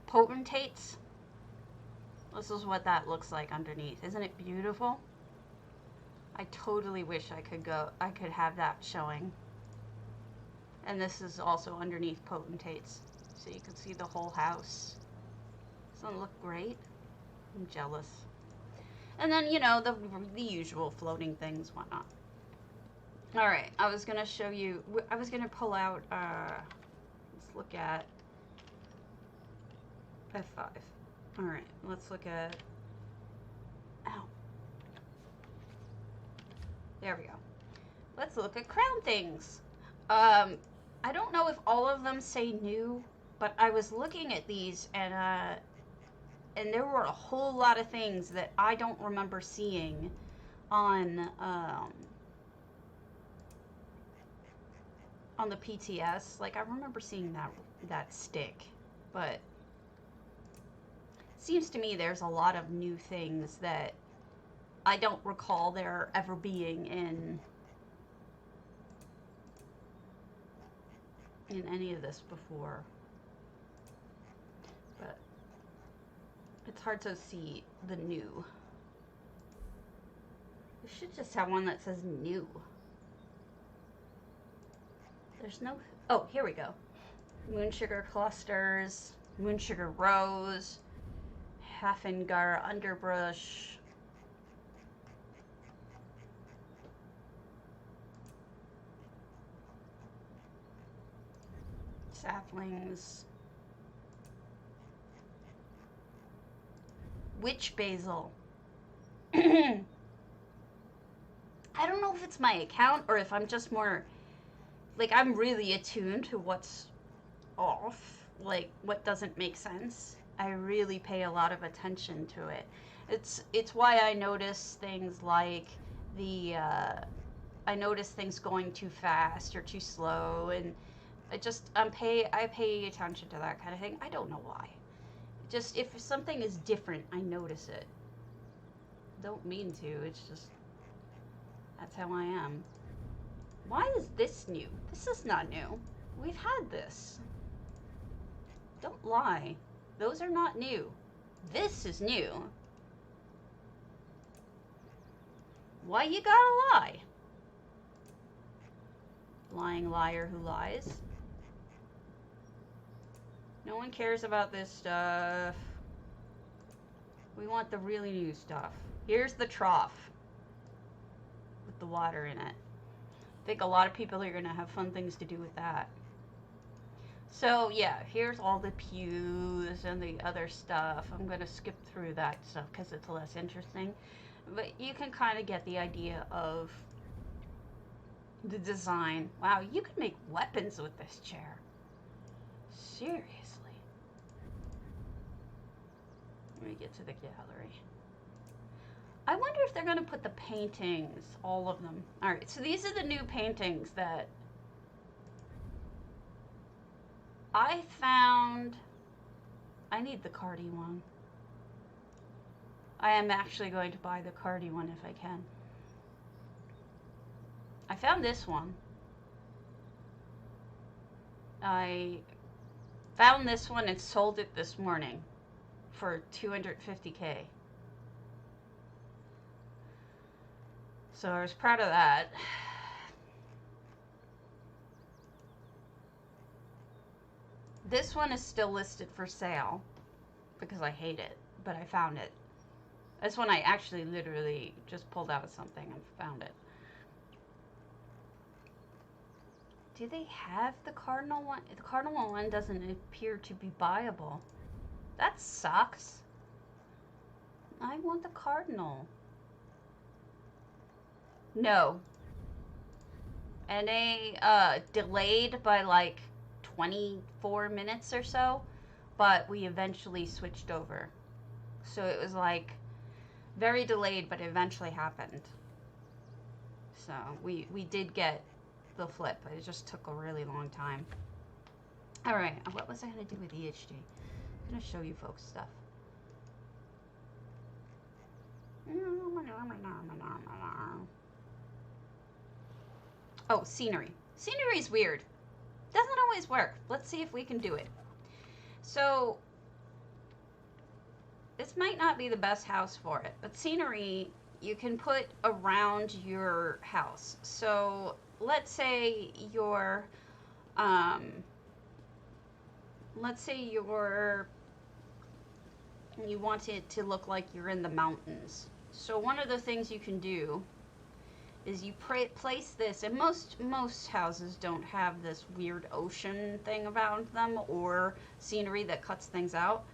potentates. This is what that looks like underneath. Isn't it beautiful? I totally wish I could have that showing. And this is also underneath potentates, so you can see the whole house. Doesn't it look great? I'm jealous. And then, you know, the usual floating things, whatnot. Alright, I was going to show you, I was going to pull out, let's look at F5. Alright, let's look at... Ow. There we go. Let's look at crown things. I don't know if all of them say new, but I was looking at these and there were a whole lot of things that I don't remember seeing on the PTS. Like, I remember seeing that stick, but it seems to me there's a lot of new things that I don't recall there ever being in any of this before. But it's hard to see the new. We should just have one that says new. There's no... Oh, here we go. Moon sugar clusters, moon sugar rose, Hafengar underbrush, saplings, witch basil. I don't know if it's my account or if I'm just more, like, I'm really attuned to what's off, like what doesn't make sense. I really pay a lot of attention to it. It's why I notice things like I notice things going too fast or too slow, and I pay attention to that kind of thing. I don't know why. Just if something is different, I notice it. Don't mean to. It's just that's how I am. Why is this new? This is not new. We've had this. Don't lie. Those are not new. This is new. Why you gotta lie? Lying liar who lies. No one cares about this stuff. We want the really new stuff. Here's the trough with the water in it. I think a lot of people are going to have fun things to do with that. So yeah, here's all the pews and the other stuff. I'm going to skip through that stuff because it's less interesting. But you can kind of get the idea of the design. Wow, you could make weapons with this chair. Seriously. Let me get to the gallery. I wonder if they're going to put the paintings, all of them. Alright, so these are the new paintings that I found. I need the Cardi one. I am actually going to buy the Cardi one if I can. I found this one. I found this one and sold it this morning for $250K. So I was proud of that. This one is still listed for sale because I hate it, but I found it. This one I actually literally just pulled out of something and found it. Do they have the cardinal one? The cardinal one doesn't appear to be buyable. That sucks. I want the cardinal. No. And they delayed by like 24 minutes or so, but we eventually switched over. So it was like very delayed, but it eventually happened. So we did get the flip. It just took a really long time. Alright, what was I going to do with EHG? I'm going to show you folks stuff. Oh, scenery. Scenery is weird. Doesn't always work. Let's see if we can do it. So, this might not be the best house for it, but scenery you can put around your house. So, let's say you want it to look like you're in the mountains. So one of the things you can do is you place this, and most houses don't have this weird ocean thing around them or scenery that cuts things out.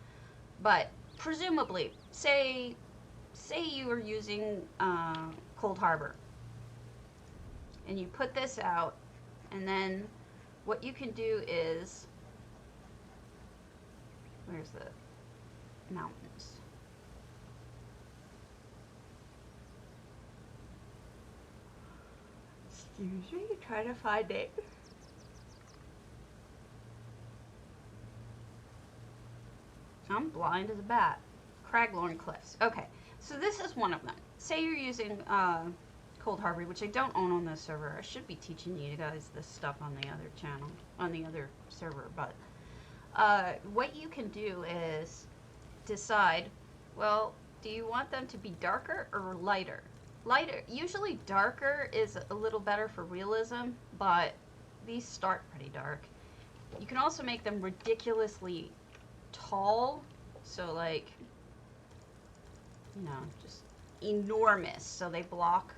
But presumably, say you are using Cold Harbor, and you put this out, and then what you can do is, where's the mountains? Excuse me, try to find it. I'm blind as a bat. Craglorn Cliffs. Okay, so this is one of them. Say you're using Cold Harbor, which I don't own on this server. I should be teaching you guys this stuff on the other channel, on the other server. But what you can do is decide, well, do you want them to be darker or lighter? Lighter, usually darker is a little better for realism, but these start pretty dark. You can also make them ridiculously tall, so like, you know, just enormous, so they block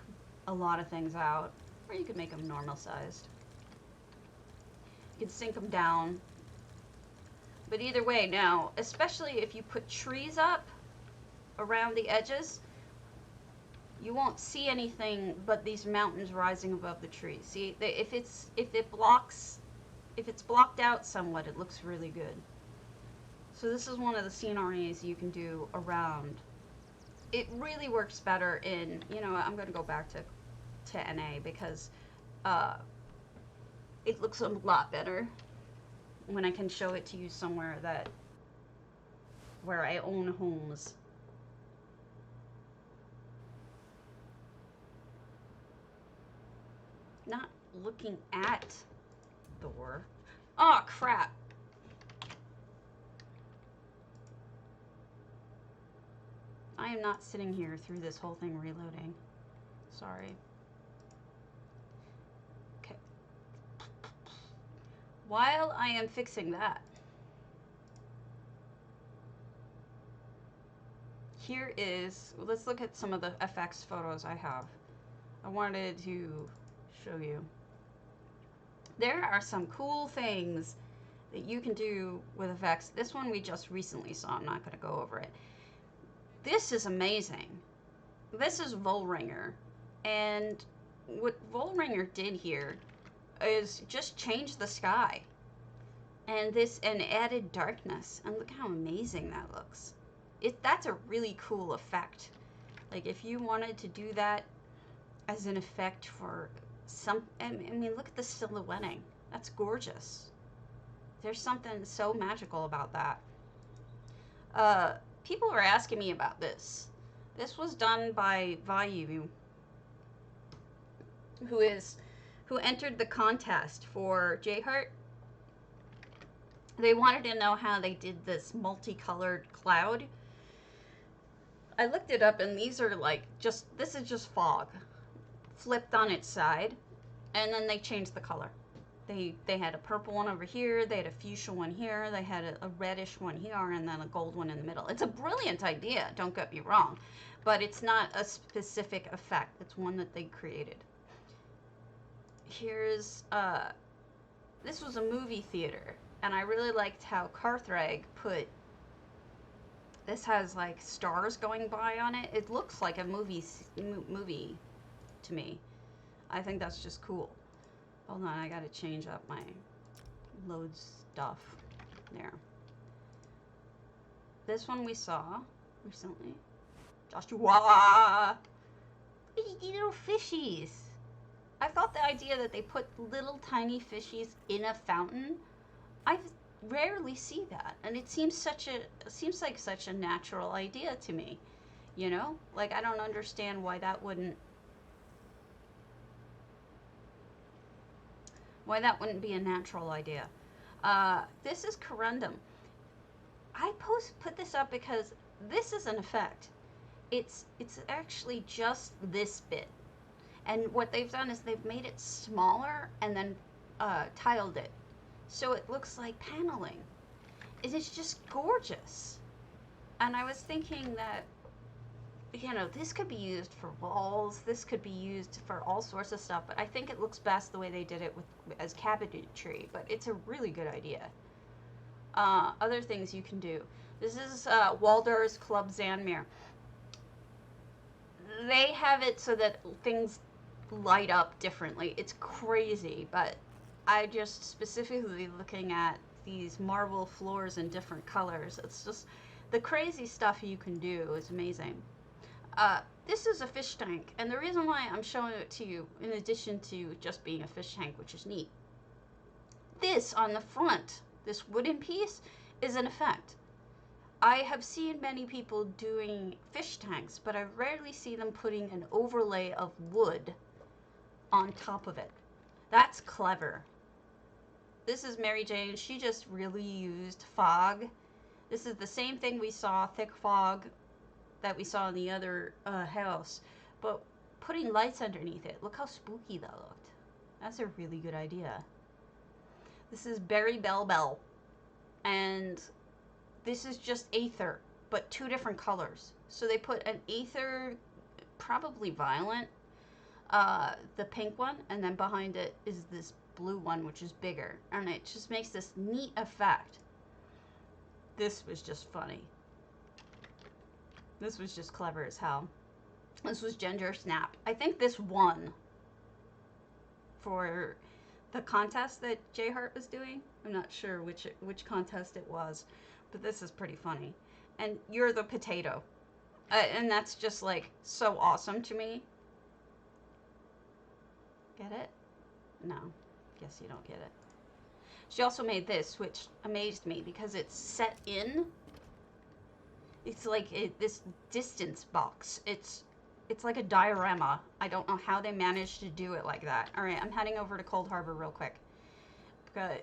a lot of things out, or you could make them normal sized. You can sink them down, but either way, now, especially if you put trees up around the edges, you won't see anything but these mountains rising above the trees. See, if it's blocked out somewhat, it looks really good. So this is one of the sceneries you can do around. It really works better in, you know, I'm going to go back to NA because it looks a lot better when I can show it to you somewhere where I own homes. Not looking at Thor. Oh, crap. I am not sitting here through this whole thing reloading. Sorry. Okay. While I am fixing that, here is, let's look at some of the FX photos I have. I wanted to show you. There are some cool things that you can do with effects. This one we just recently saw. I'm not going to go over it. This is amazing. This is Volringer. And what Volringer did here is just change the sky. And added darkness. And look how amazing that looks. That's a really cool effect. Like if you wanted to do that as an effect for I mean, look at the silhouetting. That's gorgeous. There's something so magical about that. People were asking me about this. This was done by Vayu, who entered the contest for J-Heart. They wanted to know how they did this multicolored cloud. I looked it up, and these are like this is just fog flipped on its side, and then they changed the color. They had a purple one over here, they had a fuchsia one here, they had a reddish one here, and then a gold one in the middle. It's a brilliant idea, don't get me wrong, but it's not a specific effect. It's one that they created. Here's, this was a movie theater, and I really liked how Carthrag put, this has like stars going by on it. It looks like a movie to me. I think that's just cool. Hold on, I gotta change up my load stuff. There. This one we saw recently. Joshua! Little fishies. I thought the idea that they put little tiny fishies in a fountain, I rarely see that, and it seems like such a natural idea to me. You know, like I don't understand why that wouldn't be a natural idea. This is corundum. I put this up because this is an effect. It's actually just this bit. And what they've done is they've made it smaller and then tiled it. So it looks like paneling. It is just gorgeous. And I was thinking that, you know, this could be used for walls. This could be used for all sorts of stuff. But I think it looks best the way they did it as cabinetry. But it's a really good idea. other things you can do. This is Waldorf's Club Zanmir. They have it so that things light up differently. It's crazy, but I just specifically looking at these marble floors in different colors. It's just the crazy stuff you can do is amazing. This is a fish tank, and the reason why I'm showing it to you, in addition to just being a fish tank, which is neat, this on the front, this wooden piece, is an effect. I have seen many people doing fish tanks, but I rarely see them putting an overlay of wood on top of it. That's clever. This is Mary Jane. She just really used fog. This is the same thing we saw, thick fog, that we saw in the other house, but putting lights underneath it. Look how spooky that looked. That's a really good idea. This is Berry Bell Bell, and this is just Aether, but 2 different colors. So they put an Aether, probably Violent, the pink one, and then behind it is this blue one, which is bigger, and it just makes this neat effect. This was just funny. This was just clever as hell. This was Ginger Snap. I think this won for the contest that J Hart was doing. I'm not sure which contest it was, but this is pretty funny. And you're the potato. And that's just like so awesome to me. Get it? No. Guess you don't get it. She also made this, which amazed me because it's set in. It's like this distance box. It's like a diorama. I don't know how they managed to do it like that. All right, I'm heading over to Cold Harbor real quick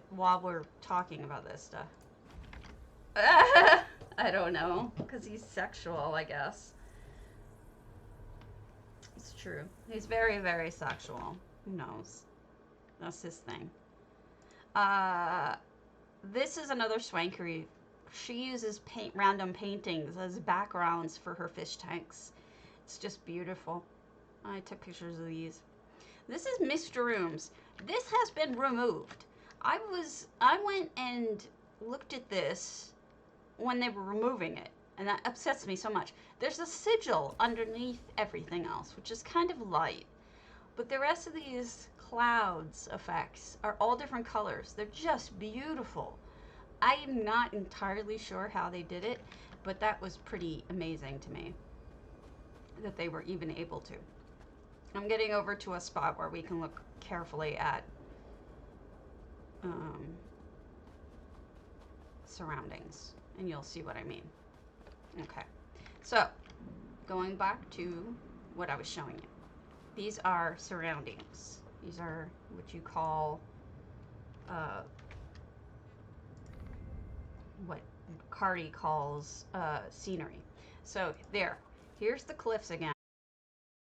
while we're talking about this stuff. I don't know, because he's sexual, I guess. It's true. He's very, very sexual. Who knows? That's his thing. This is another swankery. She uses random paintings as backgrounds for her fish tanks. It's just beautiful. I took pictures of these. This is Mr. Rooms. This has been removed. I went and looked at this when they were removing it, and that upsets me so much. There's a sigil underneath everything else, which is kind of light, but the rest of these clouds effects are all different colors. They're just beautiful. I am not entirely sure how they did it, but that was pretty amazing to me that they were even able to. I'm getting over to a spot where we can look carefully at surroundings, and you'll see what I mean. Okay, so going back to what I was showing you. These are surroundings. These are what you call what Cardi calls scenery. So here's the cliffs again.